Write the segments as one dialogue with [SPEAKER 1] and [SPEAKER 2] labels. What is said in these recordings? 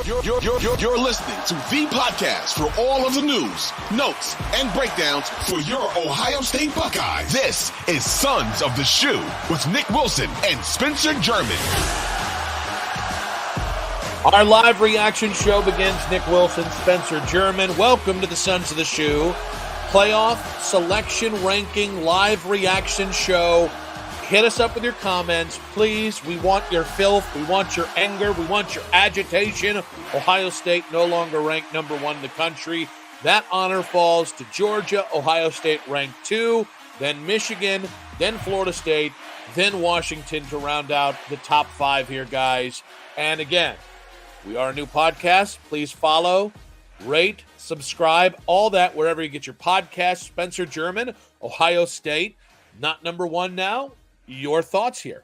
[SPEAKER 1] You're listening to the podcast for all of the news, notes, and breakdowns for your Ohio State Buckeyes. This is Sons of the Shoe with Nick Wilson and Spencer German.
[SPEAKER 2] Our live reaction show begins. Nick Wilson, Spencer German. Welcome to the Sons of the Shoe playoff selection ranking live reaction show. Hit us up with your comments, please. We want your filth. We want your anger. We want your agitation. Ohio State no longer ranked number 1 in the country. That honor falls to Georgia. Ohio State ranked 2, then Michigan, then Florida State, then Washington to round out the top 5 here, guys. And again, we are a new podcast. Please follow, rate, subscribe, all that wherever you get your podcast. Spencer German, Ohio State, not number 1 now. Your thoughts here?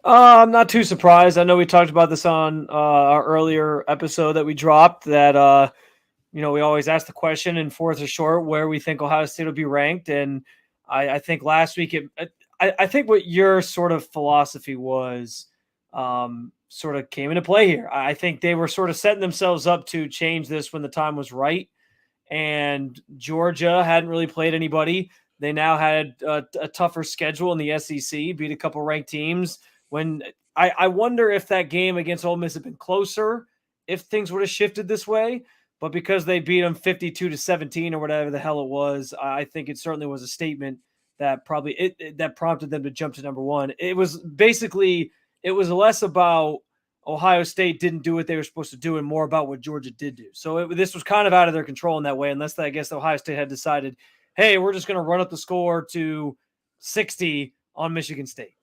[SPEAKER 3] I'm not too surprised. I know we talked about this on our earlier episode that we dropped that, we always ask the question in fourth or short where we think Ohio State will be ranked. And I think last week, I think what your sort of philosophy was sort of came into play here. I think they were sort of setting themselves up to change this when the time was right. And Georgia hadn't really played anybody. They now had a tougher schedule in the SEC, beat a couple ranked teams. When I wonder if that game against Ole Miss had been closer, if things would have shifted this way. But because they beat them 52-17 or whatever the hell it was, I think it certainly was a statement that probably that prompted them to jump to number 1. It was less about Ohio State didn't do what they were supposed to do and more about what Georgia did do. So this was kind of out of their control in that way, unless I guess Ohio State had decided, hey, we're just going to run up the score to 60 on Michigan State.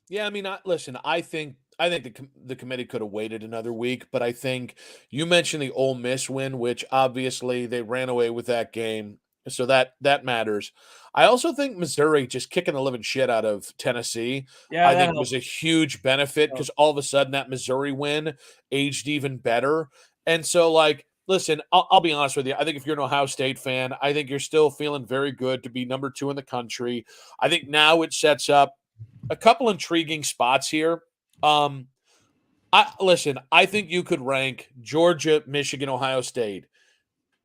[SPEAKER 2] Yeah, I mean, listen, I think the committee could have waited another week, but I think you mentioned the Ole Miss win, which obviously they ran away with that game, so that matters. I also think Missouri just kicking the living shit out of Tennessee, I think was a huge benefit because all of a sudden that Missouri win aged even better. And so, listen, I'll be honest with you. I think if you're an Ohio State fan, I think you're still feeling very good to be number 2 in the country. I think now it sets up a couple intriguing spots here. I think you could rank Georgia, Michigan, Ohio State,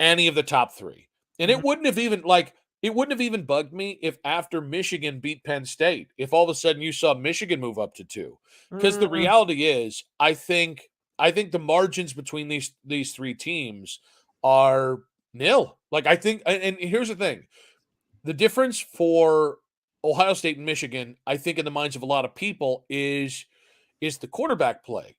[SPEAKER 2] any of the top 3. And it wouldn't have even bugged me if after Michigan beat Penn State, if all of a sudden you saw Michigan move up to 2. Because the reality is, I think the margins between these 3 teams are nil. I think, and here's the thing, the difference for Ohio State and Michigan, I think in the minds of a lot of people is the quarterback play.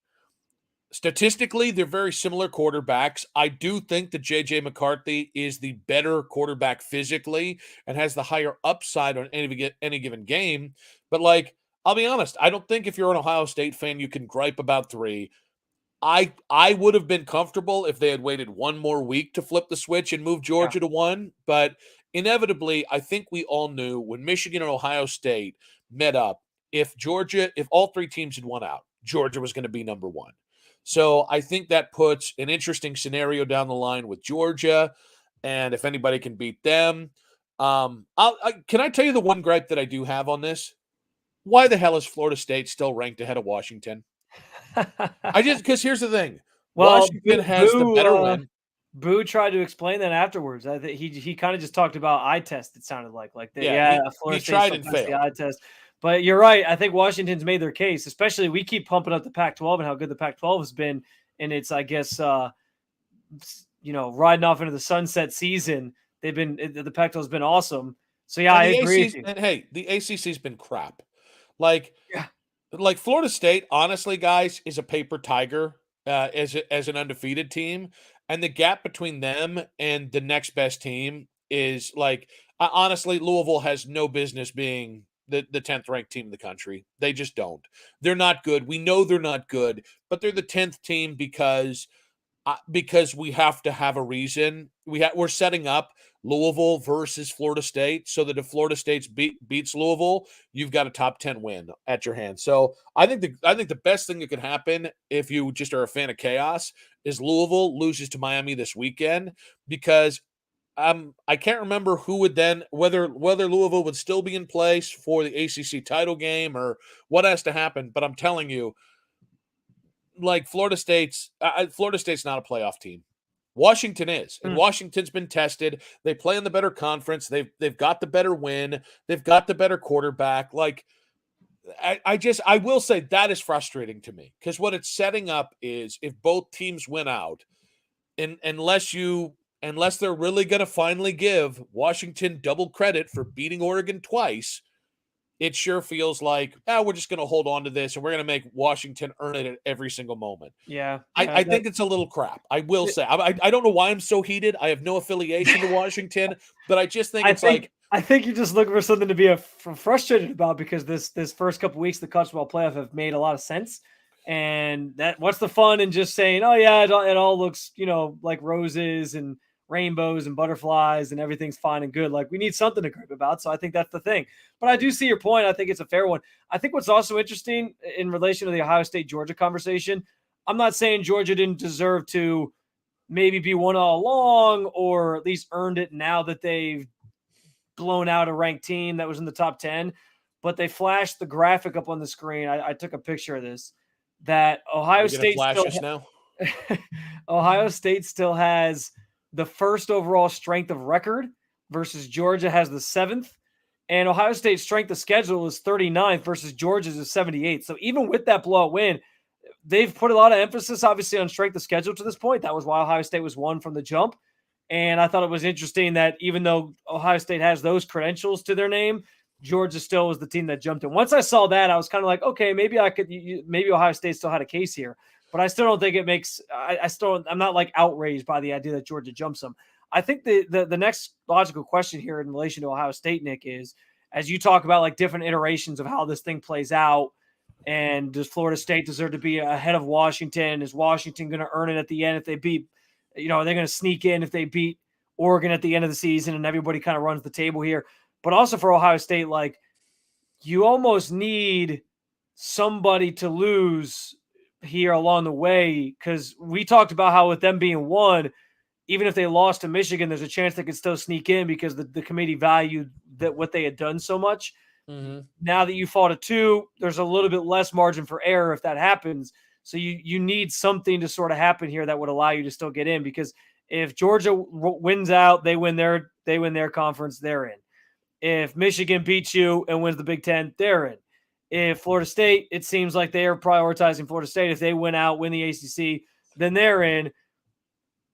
[SPEAKER 2] Statistically, they're very similar quarterbacks. I do think that J.J. McCarthy is the better quarterback physically and has the higher upside on any given game. But, I'll be honest, I don't think if you're an Ohio State fan, you can gripe about 3. I would have been comfortable if they had waited one more week to flip the switch and move Georgia to 1. But inevitably, I think we all knew when Michigan and Ohio State met up, if all 3 teams had won out, Georgia was going to be number 1. So I think that puts an interesting scenario down the line with Georgia, and if anybody can beat them. Can I tell you the one gripe that I do have on this? Why the hell is Florida State still ranked ahead of Washington? Because here's the thing. Washington has the better win.
[SPEAKER 3] Boo tried to explain that afterwards. I think he kind of just talked about eye test. It sounded like Florida
[SPEAKER 2] he
[SPEAKER 3] State
[SPEAKER 2] tried and failed
[SPEAKER 3] the eye test. But you're right. I think Washington's made their case. Especially, we keep pumping up the Pac-12 and how good the Pac-12 has been, and it's riding off into the sunset season. The Pac-12 has been awesome. So yeah, I agree with you.
[SPEAKER 2] And hey, the ACC's been crap. Florida State, honestly, guys, is a paper tiger as an undefeated team. And the gap between them and the next best team is honestly, Louisville has no business being the 10th ranked team in the country. They just don't. They're not good. We know they're not good, but they're the 10th team because we have to have a reason. We're setting up Louisville versus Florida State so that if Florida State beats Louisville, you've got a top 10 win at your hand. So I think the best thing that could happen if you just are a fan of chaos is Louisville loses to Miami this weekend, because I can't remember who would then, whether Louisville would still be in place for the ACC title game or what has to happen. But I'm telling you, like Florida State's not a playoff team. Washington is, and Washington's been tested. They play in the better conference. They've got the better win. They've got the better quarterback. Like, I will say that is frustrating to me because what it's setting up is if both teams win out, and unless they're really going to finally give Washington double credit for beating Oregon twice, it sure feels like, we're just going to hold on to this and we're going to make Washington earn it at every single moment.
[SPEAKER 3] Yeah.
[SPEAKER 2] I think it's a little crap. I will say. I don't know why I'm so heated. I have no affiliation to Washington, but I just think
[SPEAKER 3] I think you're just looking for something to be frustrated about because this first couple weeks, the college football playoff have made a lot of sense. And what's the fun in just saying, oh yeah, it all looks, like roses and rainbows and butterflies and everything's fine and good. Like we need something to gripe about. So I think that's the thing. But I do see your point. I think it's a fair one. I think what's also interesting in relation to the Ohio State-Georgia conversation, I'm not saying Georgia didn't deserve to maybe be one all along or at least earned it now that they've blown out a ranked team that was in the top 10, but they flashed the graphic up on the screen. I took a picture of this that Ohio State still has the first overall strength of record versus Georgia has the 7th. And Ohio State's strength of schedule is 39th versus Georgia's is 78th. So even with that blowout win, they've put a lot of emphasis, obviously, on strength of schedule to this point. That was why Ohio State was one from the jump. And I thought it was interesting that even though Ohio State has those credentials to their name, Georgia still was the team that jumped in. Once I saw that, I was kind of like, okay, maybe Ohio State still had a case here. But I still don't think it makes – I'm not like outraged by the idea that Georgia jumps them. I think the next logical question here in relation to Ohio State, Nick, is as you talk about like different iterations of how this thing plays out, and does Florida State deserve to be ahead of Washington? Is Washington going to earn it at the end if they beat – are they going to sneak in if they beat Oregon at the end of the season and everybody kind of runs the table here? But also for Ohio State, like you almost need somebody to lose here along the way because we talked about how with them being one, even if they lost to Michigan, there's a chance they could still sneak in because the committee valued that what they had done so much. Mm-hmm. Now that you fall to 2, there's a little bit less margin for error if that happens. So you need something to sort of happen here that would allow you to still get in because if Georgia wins out, they win their conference, they're in. If Michigan beats you and wins the Big Ten, they're in. If Florida State, it seems like they are prioritizing Florida State. If they win out, win the ACC, then they're in.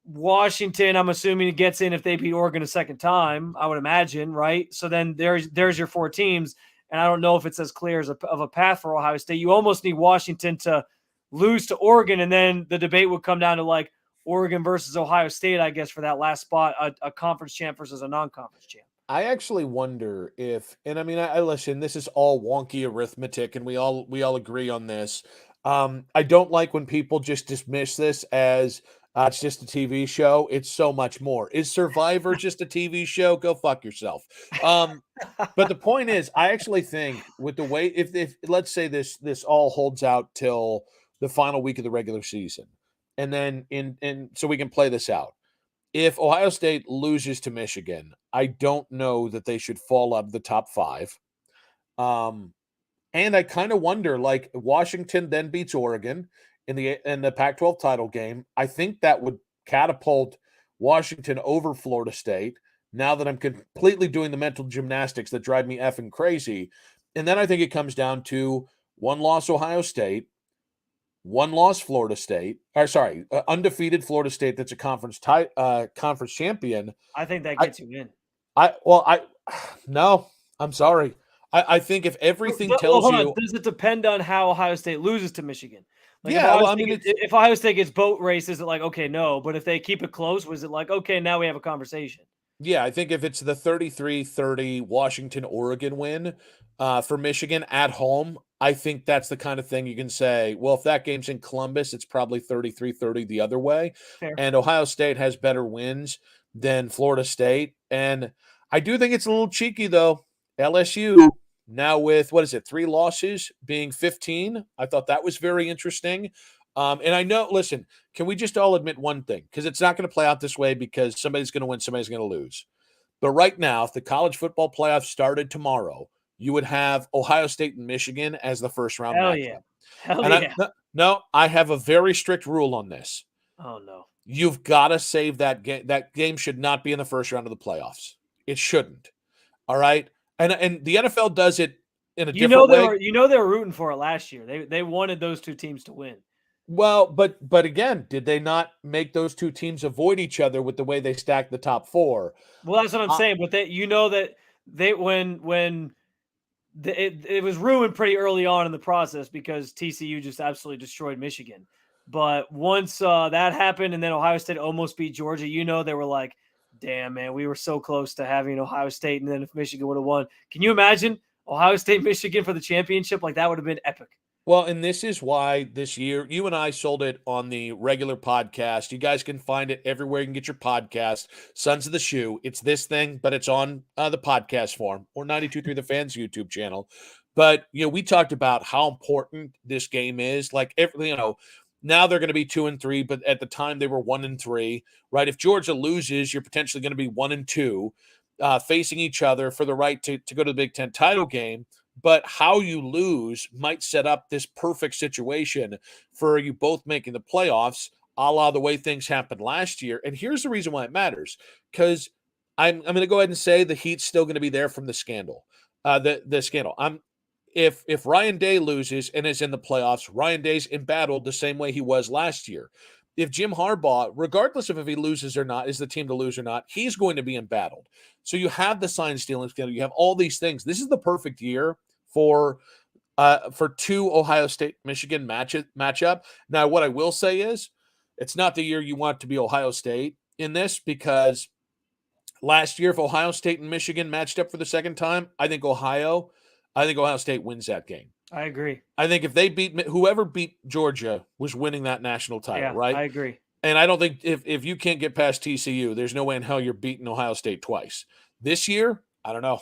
[SPEAKER 3] Washington, I'm assuming it gets in if they beat Oregon a second time, I would imagine, right? So then there's your 4 teams, and I don't know if it's as clear of a path for Ohio State. You almost need Washington to lose to Oregon, and then the debate would come down to like Oregon versus Ohio State, I guess, for that last spot, a conference champ versus a non-conference champ.
[SPEAKER 2] I actually wonder if, and I mean, I listen, this is all wonky arithmetic, and we all agree on this. I don't like when people just dismiss this as it's just a TV show. It's so much more. Is Survivor just a TV show? Go fuck yourself. But the point is, I actually think with the way, if let's say this all holds out till the final week of the regular season, and then so we can play this out. If Ohio State loses to Michigan, I don't know that they should fall out of the top 5. And I kind of wonder, like Washington then beats Oregon in the Pac-12 title game. I think that would catapult Washington over Florida State now that I'm completely doing the mental gymnastics that drive me effing crazy. And then I think it comes down to 1 loss Ohio State, 1 loss Florida State, undefeated Florida State that's a conference champion.
[SPEAKER 3] I think that gets you in.
[SPEAKER 2] No, I'm sorry. I think if everything tells you,
[SPEAKER 3] does it depend on how Ohio State loses to Michigan? Like
[SPEAKER 2] yeah,
[SPEAKER 3] if Ohio State gets boat race, is it like okay, no? But if they keep it close, was it like okay, now we have a conversation?
[SPEAKER 2] Yeah, I think if it's the 33-30 Washington-Oregon win for Michigan at home, I think that's the kind of thing you can say, well, if that game's in Columbus, it's probably 33-30 the other way. Fair. And Ohio State has better wins than Florida State. And I do think it's a little cheeky, though. LSU now with, 3 losses being 15. I thought that was very interesting. And I know, listen, can we just all admit one thing? Because it's not going to play out this way because somebody's going to win, somebody's going to lose. But right now, if the college football playoff started tomorrow, you would have Ohio State and Michigan as the first round matchup.
[SPEAKER 3] Hell yeah.
[SPEAKER 2] No, I have a very strict rule on this.
[SPEAKER 3] Oh no.
[SPEAKER 2] You've got to save that game. That game should not be in the first round of the playoffs. It shouldn't. All right. And the NFL does it in a different way.
[SPEAKER 3] They were rooting for it last year. They wanted those two teams to win.
[SPEAKER 2] Well, but again, did they not make those two teams avoid each other with the way they stacked the top four?
[SPEAKER 3] Well, that's what I'm saying. But it was ruined pretty early on in the process because TCU just absolutely destroyed Michigan. But once that happened, and then Ohio State almost beat Georgia, they were like, "Damn, man, we were so close to having Ohio State." And then if Michigan would have won, can you imagine Ohio State, Michigan for the championship? Like that would have been epic.
[SPEAKER 2] Well, and this is why this year you and I sold it on the regular podcast. You guys can find it everywhere you can get your podcast. Sons of the Shoe. It's this thing, but it's on the podcast form or 92.3 The Fans YouTube channel. But, we talked about how important this game is. Like, now they're going to be 2-3, but at the time they were 1-3, right? If Georgia loses, you're potentially going to be 1-2, facing each other for the right to go to the Big Ten title game. But how you lose might set up this perfect situation for you both making the playoffs, a la the way things happened last year. And here's the reason why it matters, because I'm going to go ahead and say the heat's still going to be there from the scandal. The scandal. If Ryan Day loses and is in the playoffs, Ryan Day's embattled the same way he was last year. If Jim Harbaugh, regardless of if he loses or not, is the team to lose or not, he's going to be embattled. So you have the sign stealing scandal. You have all these things. This is the perfect year for two Ohio State Michigan matchup. Now, what I will say is, it's not the year you want to be Ohio State in this, because last year, if Ohio State and Michigan matched up for the second time, I think Ohio State wins that game.
[SPEAKER 3] I agree.
[SPEAKER 2] I think if they whoever beat Georgia was winning that national title, right?
[SPEAKER 3] I agree.
[SPEAKER 2] And I don't think if you can't get past TCU, there's no way in hell you're beating Ohio State twice. This year, I don't know.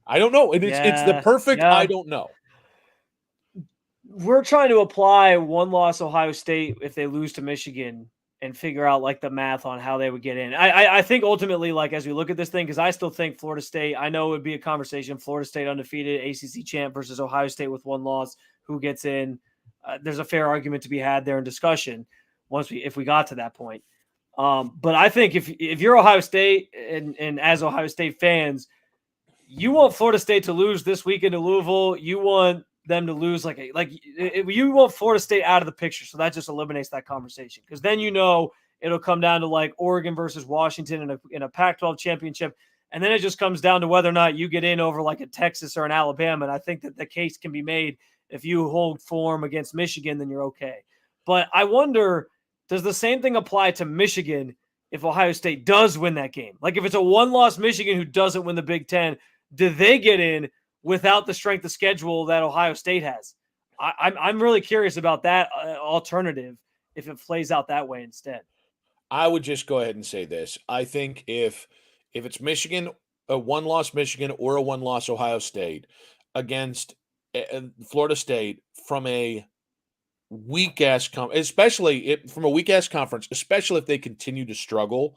[SPEAKER 2] It's the perfect I don't know.
[SPEAKER 3] We're trying to apply one-loss Ohio State if they lose to Michigan and figure out like the math on how they would get in. I think ultimately, like as we look at this thing, because I still think Florida State, I know it would be a conversation, Florida State undefeated, ACC champ versus Ohio State with one loss, who gets in. There's a fair argument to be had there in discussion if we got to that point. But I think if you're Ohio State and as Ohio State fans, you want Florida State to lose this weekend to Louisville. You want them to lose you want Florida State out of the picture. So that just eliminates that conversation, because then it'll come down to like Oregon versus Washington in a Pac-12 championship. And then it just comes down to whether or not you get in over like a Texas or an Alabama. And I think that the case can be made if you hold form against Michigan, then you're okay. But I wonder, does the same thing apply to Michigan if Ohio State does win that game? Like if it's a one-loss Michigan who doesn't win the Big Ten, do they get in without the strength of schedule that Ohio State has? I'm really curious about that alternative if it plays out that way instead.
[SPEAKER 2] I would just go ahead and say this. I think if it's Michigan, a one-loss Michigan or a one-loss Ohio State against Florida State from a weak-ass especially from a weak-ass conference, especially if they continue to struggle,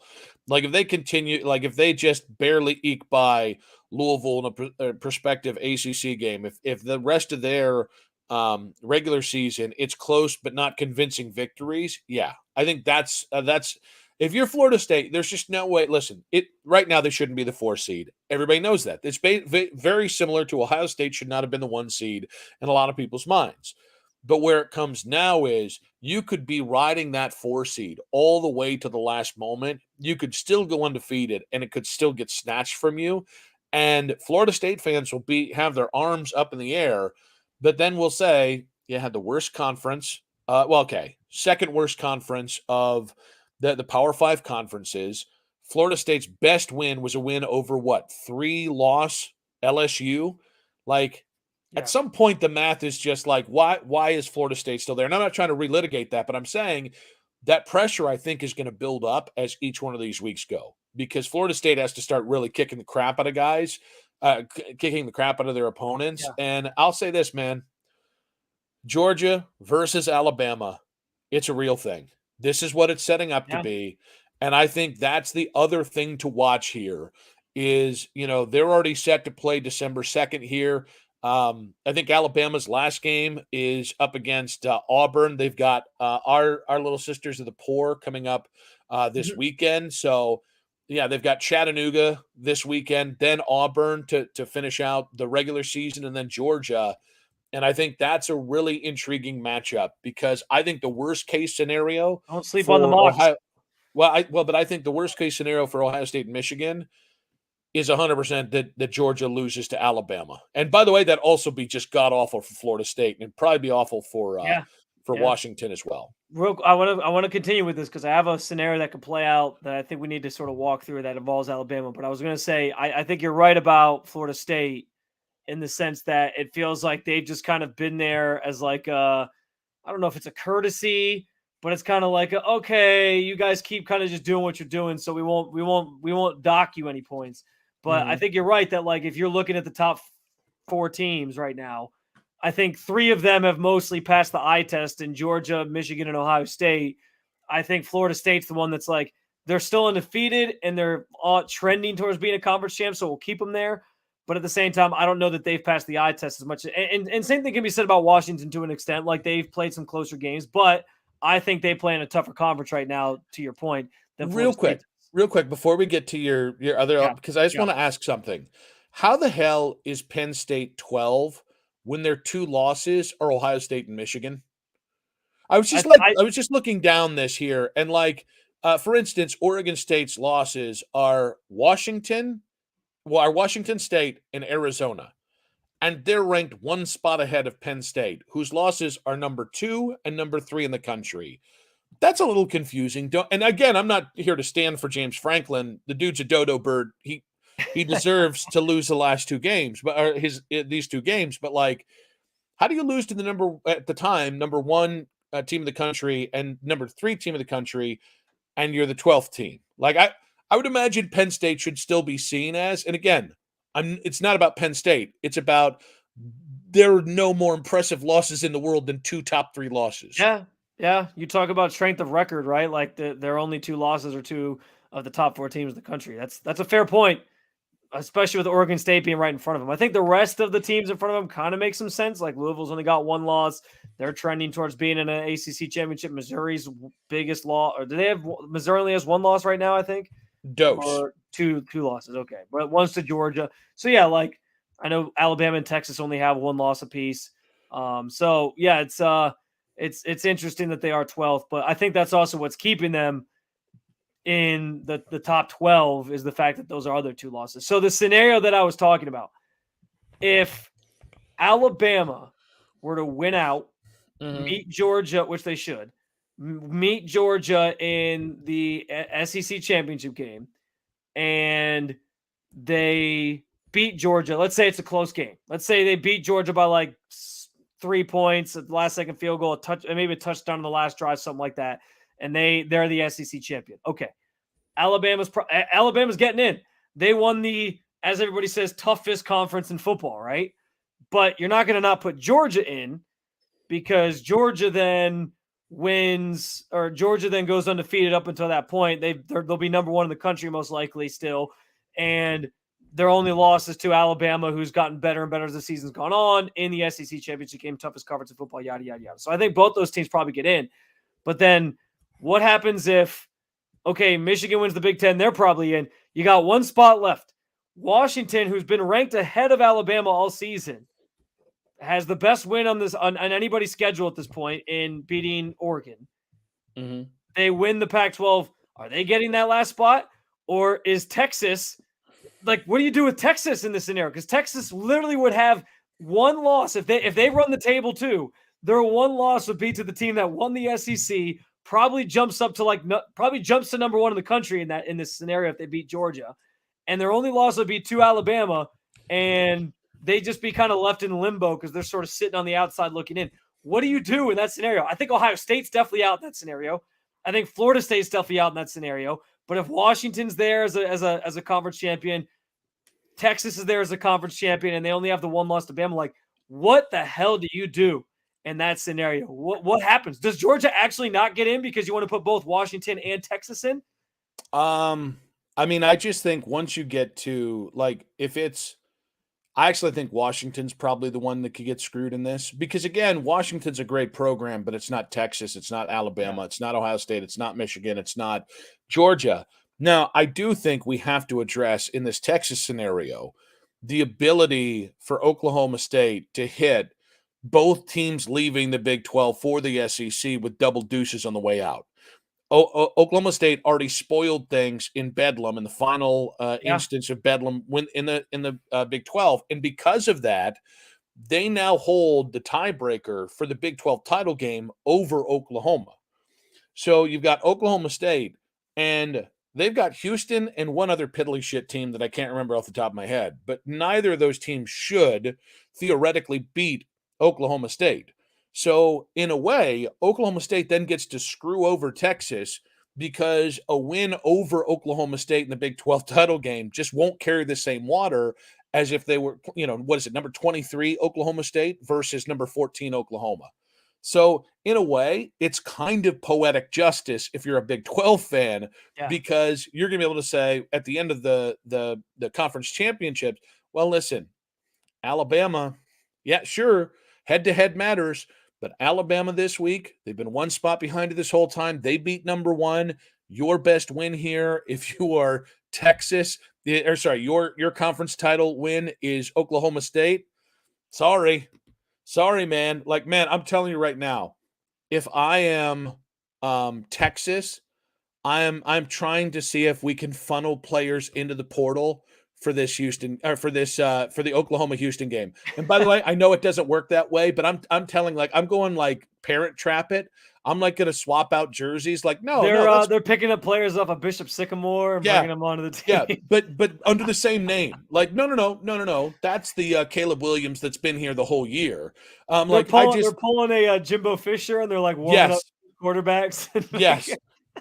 [SPEAKER 2] if they just barely eke by Louisville in a prospective ACC game, if the rest of their regular season it's close but not convincing victories, I think that's if you're Florida State, there's just no way. Listen, right now they shouldn't be the 4 seed. Everybody knows that. It's very similar to Ohio State should not have been the 1 seed in a lot of people's minds. But where it comes now is you could be riding that 4 seed all the way to the last moment. You could still go undefeated, and it could still get snatched from you. And Florida State fans will have their arms up in the air, but then we'll say you had the worst conference. Second worst conference of the Power 5 conferences. Florida State's best win was a win over 3-loss LSU. At some point, the math is just like, why is Florida State still there? And I'm not trying to relitigate that, but I'm saying that pressure, I think, is going to build up as each one of these weeks go, because Florida State has to start really kicking the crap out of guys, kicking the crap out of their opponents. Yeah. And I'll say this, man, Georgia versus Alabama, it's a real thing. This is what it's setting up to be. And I think that's the other thing to watch here is, they're already set to play December 2nd here. I think Alabama's last game is up against Auburn. They've got our little sisters of the poor coming up this weekend. So yeah, they've got Chattanooga this weekend, then Auburn to finish out the regular season, and then Georgia. And I think that's a really intriguing matchup because I think the worst case scenario
[SPEAKER 3] Don't sleep on the
[SPEAKER 2] for
[SPEAKER 3] Mocs.
[SPEAKER 2] Ohio. But I think the worst case scenario for Ohio State and Michigan is 100% that Georgia loses to Alabama. And by the way, that also be just god awful for Florida State, and probably be awful for
[SPEAKER 3] Yeah.
[SPEAKER 2] Washington as well.
[SPEAKER 3] I want to continue with this because I have a scenario that could play out that I think we need to sort of walk through that involves Alabama. But I was going to say I think you're right about Florida State in the sense that it feels like they've just kind of been there as like I don't know if it's a courtesy, but it's kind of like okay, you guys keep kind of just doing what you're doing, so we won't dock you any points. But I think you're right that like if you're looking at the top 4 teams right now, I think 3 of them have mostly passed the eye test in Georgia, Michigan, and Ohio State. I think Florida State's the one that's like they're still undefeated and they're all trending towards being a conference champ, so we'll keep them there. But at the same time, I don't know that they've passed the eye test as much. And same thing can be said about Washington to an extent. Like they've played some closer games, but I think they play in a tougher conference right now, to your point. Than
[SPEAKER 2] Real quick, before we get to your other, because I just want to ask something. How the hell is Penn State 12 when their 2 losses are Ohio State and Michigan? I was just looking down this here, and like, for instance, Oregon State's losses are Washington State and Arizona, and they're ranked 1 spot ahead of Penn State, whose losses are number 2 and number 3 in the country. That's a little confusing. And again, I'm not here to stand for James Franklin. The dude's a dodo bird. He deserves to lose the last 2 games, but these 2 games. But like, how do you lose to the number 1 team of the country and number 3 team of the country, and you're the 12th team? Like I would imagine Penn State should still be seen as. And again, it's not about Penn State. It's about there are no more impressive losses in the world than 2 top 3 losses.
[SPEAKER 3] Yeah. You talk about strength of record, right? Like their only 2 losses are 2 of the top 4 teams in the country. That's a fair point, especially with Oregon State being right in front of them. I think the rest of the teams in front of them kind of make some sense. Like Louisville's only got 1 loss. They're trending towards being in an ACC championship. Missouri's biggest loss, or do they have Missouri only has 1 loss right now? I think.
[SPEAKER 2] Dose.
[SPEAKER 3] Or two losses. Okay, but one's to Georgia. So yeah, like I know Alabama and Texas only have 1 loss apiece. So yeah, it's interesting that they are 12th, but I think that's also what's keeping them in the top 12 is the fact that those are other 2 losses. So the scenario that I was talking about, if Alabama were to win out, meet Georgia, which they should, meet Georgia in the SEC championship game, and they beat Georgia. Let's say it's a close game. Let's say they beat Georgia by like 3 points, a last second field goal, maybe a touchdown on the last drive, something like that. And they're the SEC champion. Okay. Alabama's getting in. They won the, as everybody says, toughest conference in football, right? But you're not going to not put Georgia in because Georgia then wins, or Georgia then goes undefeated up until that point. They'll be number 1 in the country most likely still, and their only loss is to Alabama, who's gotten better and better as the season's gone on in the SEC championship game, toughest conference in football, yada yada yada. So I think both those teams probably get in. But then what happens if Michigan wins the Big Ten? They're probably in. You got 1 spot left. Washington, who's been ranked ahead of Alabama all season, has the best win on anybody's schedule at this point in beating Oregon. They win the Pac-12. Are they getting that last spot? Or is Texas, like, what do you do with Texas in this scenario? Because Texas literally would have 1 loss. If they run the table too, their 1 loss would be to the team that won the SEC, probably jumps to number 1 in the country in this scenario if they beat Georgia. And their only loss would be to Alabama, and they just be kind of left in limbo because they're sort of sitting on the outside looking in. What do you do in that scenario? I think Ohio State's definitely out in that scenario. I think Florida State's definitely out in that scenario. But if Washington's there as a conference champion, Texas is there as a conference champion, and they only have the 1 loss to Bama, like, what the hell do you do in that scenario? What happens? Does Georgia actually not get in because you want to put both Washington and Texas in?
[SPEAKER 2] I mean, I just think once you get to, like, if it's, I actually think Washington's probably the one that could get screwed in this because, again, Washington's a great program, but it's not Texas. It's not Alabama. It's not Ohio State. It's not Michigan. It's not Georgia. Now, I do think we have to address in this Texas scenario the ability for Oklahoma State to hit both teams leaving the Big 12 for the SEC with double deuces on the way out. Oklahoma State already spoiled things in Bedlam in the final instance of Bedlam when in the Big 12, and because of that, they now hold the tiebreaker for the Big 12 title game over Oklahoma. So you've got Oklahoma State, and they've got Houston and one other piddly shit team that I can't remember off the top of my head, but neither of those teams should theoretically beat Oklahoma State. So, in a way, Oklahoma State then gets to screw over Texas because a win over Oklahoma State in the Big 12 title game just won't carry the same water as if they were, what is it, number 23 Oklahoma State versus number 14 Oklahoma. So, in a way, it's kind of poetic justice if you're a Big 12 fan because you're going to be able to say at the end of the conference championships, well, listen, Alabama, yeah, sure, head-to-head matters. But Alabama this week, they've been one spot behind it this whole time. They beat number one. Your best win here, if you are Texas, your conference title win is Oklahoma State. Sorry, man. Like, man, I'm telling you right now, if I am Texas, I'm trying to see if we can funnel players into the portal for this Houston or for the Oklahoma Houston game. And by the way, I know it doesn't work that way, but I'm going like Parent Trap it. I'm like going to swap out jerseys. Like,
[SPEAKER 3] they're picking up players off of Bishop Sycamore and bringing them onto the team.
[SPEAKER 2] Yeah, but under the same name. Like, no. That's the Caleb Williams that's been here the whole year.
[SPEAKER 3] They're pulling a Jimbo Fisher and they're like warming up quarterbacks.
[SPEAKER 2] Yes.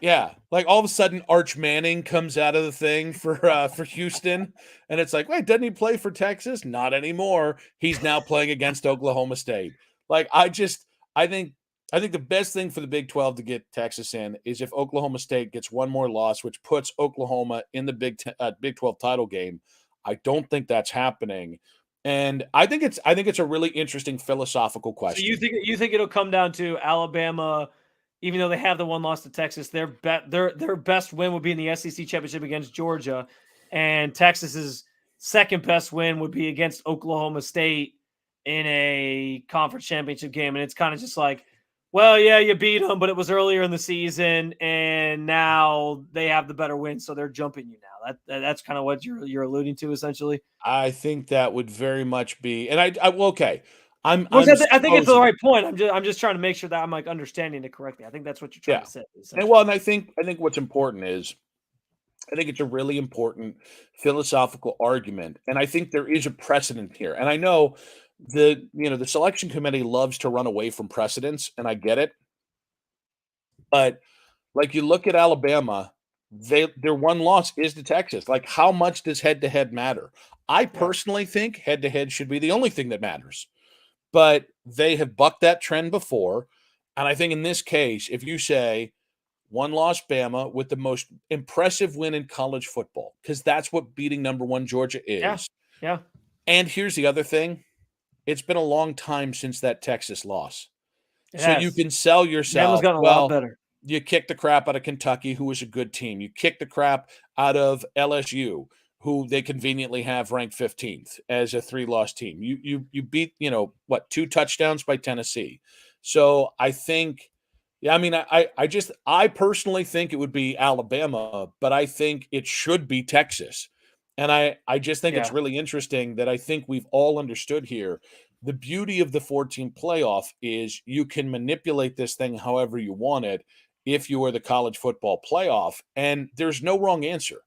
[SPEAKER 2] Yeah, like all of a sudden Arch Manning comes out of the thing for Houston, and it's like, wait, doesn't he play for Texas? Not anymore. He's now playing against Oklahoma State. Like, I think the best thing for the Big 12 to get Texas in is if Oklahoma State gets one more loss, which puts Oklahoma in the Big 12 title game. I don't think that's happening, and I think it's a really interesting philosophical question.
[SPEAKER 3] So you think it'll come down to Alabama? Even though they have the one loss to Texas, their best win would be in the SEC championship against Georgia, and Texas's second best win would be against Oklahoma State in a conference championship game. And it's kind of just like, well, yeah, you beat them, but it was earlier in the season, and now they have the better win, so they're jumping you now. That's kind of what you're alluding to, essentially.
[SPEAKER 2] I think that would very much be, and okay. I think
[SPEAKER 3] it's the right point. I'm just trying to make sure that I'm like understanding it correctly. I think that's what you're trying to say.
[SPEAKER 2] And I think what's important is I think it's a really important philosophical argument, and I think there is a precedent here. And I know the selection committee loves to run away from precedents, and I get it. But like you look at Alabama, their one loss is to Texas. Like, how much does head-to-head matter? I personally think head-to-head should be the only thing that matters. But they have bucked that trend before. And I think in this case, if you say one loss Bama with the most impressive win in college football, because that's what beating number one Georgia is.
[SPEAKER 3] Yeah.
[SPEAKER 2] And here's the other thing. It's been a long time since that Texas loss. You can sell yourself.
[SPEAKER 3] Bama's gotten a lot better.
[SPEAKER 2] You kicked the crap out of Kentucky, who was a good team. You kicked the crap out of LSU, who they conveniently have ranked 15th as a 3-loss team. You beat, 2 touchdowns by Tennessee. So I think, I personally think it would be Alabama, but I think it should be Texas. And I just think it's really interesting that I think we've all understood here. The beauty of the 14 playoff is you can manipulate this thing however you want it if you are the college football playoff. And there's no wrong answer.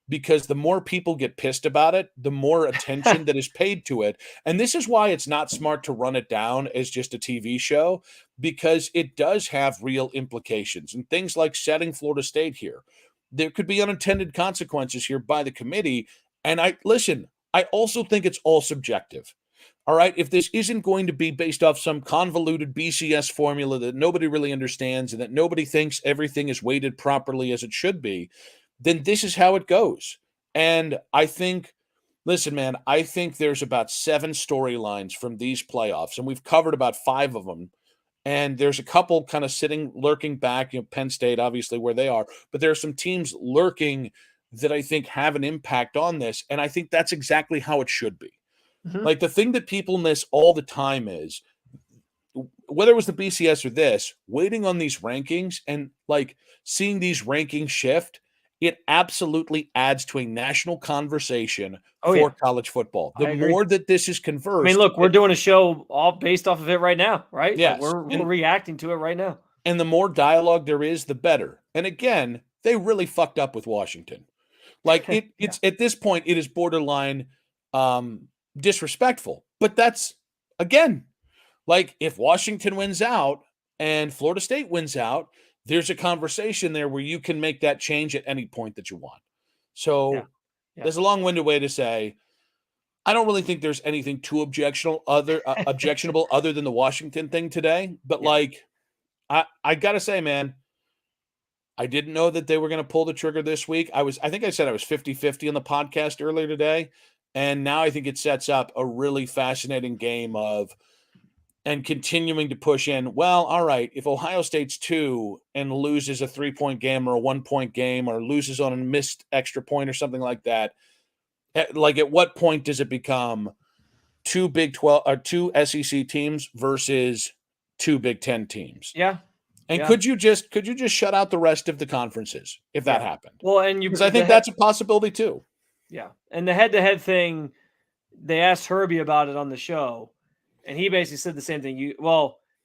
[SPEAKER 2] Because the more people get pissed about it, the more attention that is paid to it. And this is why it's not smart to run it down as just a TV show, because it does have real implications and things like setting Florida State here. There could be unintended consequences here by the committee. And I also think it's all subjective. All right. If this isn't going to be based off some convoluted BCS formula that nobody really understands and that nobody thinks everything is weighted properly as it should be, then this is how it goes. And I think, Listen, man, I think there's about 7 storylines from these playoffs, and we've covered about 5 of them. And there's a couple kind of lurking back, Penn State, obviously, where they are. But there are some teams lurking that I think have an impact on this. And I think that's exactly how it should be.
[SPEAKER 3] Mhm.
[SPEAKER 2] Like, the thing that people miss all the time is, whether it was the BCS or this, waiting on these rankings and like seeing these rankings shift, it absolutely adds to a national conversation
[SPEAKER 3] Oh,
[SPEAKER 2] for
[SPEAKER 3] yeah.
[SPEAKER 2] college football. The
[SPEAKER 3] I agree.
[SPEAKER 2] more that this is
[SPEAKER 3] I mean,
[SPEAKER 2] conversed,
[SPEAKER 3] look, we're doing a show all based off of it right now, right? Like
[SPEAKER 2] yes,
[SPEAKER 3] we're
[SPEAKER 2] and
[SPEAKER 3] reacting to it right now.
[SPEAKER 2] the more dialogue there is, the better. And again, they really fucked up with Washington. Like
[SPEAKER 3] Yeah.
[SPEAKER 2] it's at this point, it is borderline disrespectful. But that's again, like if Washington wins out and Florida State wins out, there's a conversation there where you can make that change at any point that you want. So
[SPEAKER 3] Yeah. Yeah.
[SPEAKER 2] there's a long-winded way to say I don't really think there's anything too objectionable other than the Washington thing today. But
[SPEAKER 3] Yeah.
[SPEAKER 2] like I gotta say, man, I didn't know that they were going to pull the trigger this week. I think I said I was 50-50 on the podcast earlier today. And now I think it sets up a really fascinating game of and continuing to push in. Well, all right, if Ohio State's 2 and loses a 3-point game or a 1-point game or loses on a missed extra point or something like that, at what point does it become 2 Big 12 or 2 SEC teams versus 2 Big 10 teams?
[SPEAKER 3] Yeah.
[SPEAKER 2] And
[SPEAKER 3] Yeah.
[SPEAKER 2] could you just shut out the rest of the conferences if that happened?
[SPEAKER 3] Well, and
[SPEAKER 2] because I think that's a possibility too.
[SPEAKER 3] Yeah. And the head-to-head thing, they asked Herbie about it on the show, and he basically said the same thing.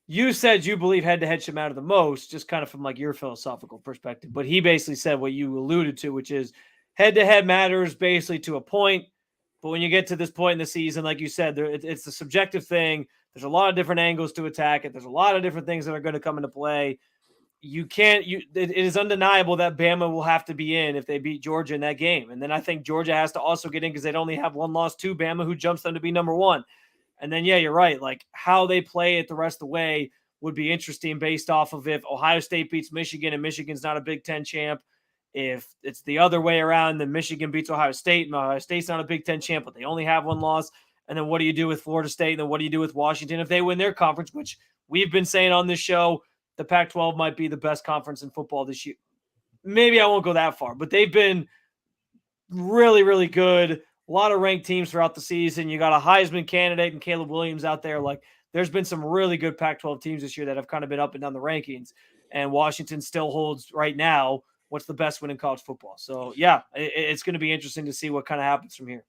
[SPEAKER 3] You said you believe head-to-head should matter the most, just kind of from like your philosophical perspective. But he basically said what you alluded to, which is head-to-head matters basically to a point. But when you get to this point in the season, like you said, it's a subjective thing. There's a lot of different angles to attack it. There's a lot of different things that are going to come into play. It is undeniable that Bama will have to be in if they beat Georgia in that game. And then I think Georgia has to also get in because they'd only have one loss to Bama, who jumps them to be number 1. And then, yeah, you're right. Like how they play it the rest of the way would be interesting based off of if Ohio State beats Michigan and Michigan's not a Big Ten champ. If it's the other way around, then Michigan beats Ohio State and Ohio State's not a Big Ten champ, but they only have one loss. And then what do you do with Florida State? And then what do you do with Washington if they win their conference, which we've been saying on this show, the Pac-12 might be the best conference in football this year. Maybe I won't go that far, but they've been really, really good. A lot of ranked teams throughout the season. You got a Heisman candidate and Caleb Williams out there. Like there's been some really good Pac-12 teams this year that have kind of been up and down the rankings. And Washington still holds right now what's the best win in college football. So, yeah, it's going to be interesting to see what kind of happens from here.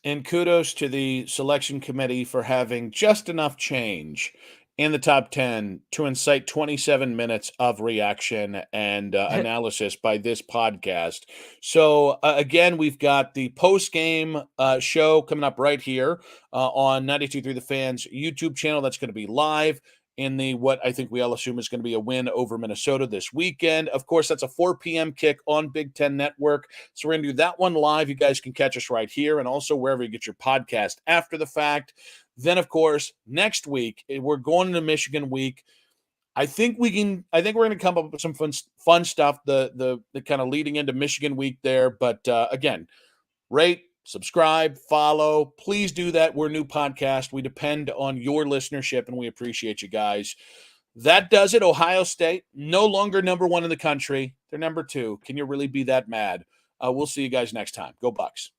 [SPEAKER 2] And kudos to the selection committee for having just enough change in the top 10 to incite 27 minutes of reaction and analysis by this podcast. So, again, we've got the post-game show coming up right here on 92.3 The Fans YouTube channel. That's going to be live in the what I think we all assume is going to be a win over Minnesota this weekend. Of course, that's a 4 p.m. kick on Big Ten Network. So we're going to do that one live. You guys can catch us right here and also wherever you get your podcast after the fact. Then, of course, next week, we're going into Michigan week. I think we're going to come up with some fun stuff, the kind of leading into Michigan week there. But again, rate, subscribe, follow. Please do that. We're a new podcast. We depend on your listenership, and we appreciate you guys. That does it. Ohio State, no longer number 1 in the country. They're number 2. Can you really be that mad? We'll see you guys next time. Go Bucks.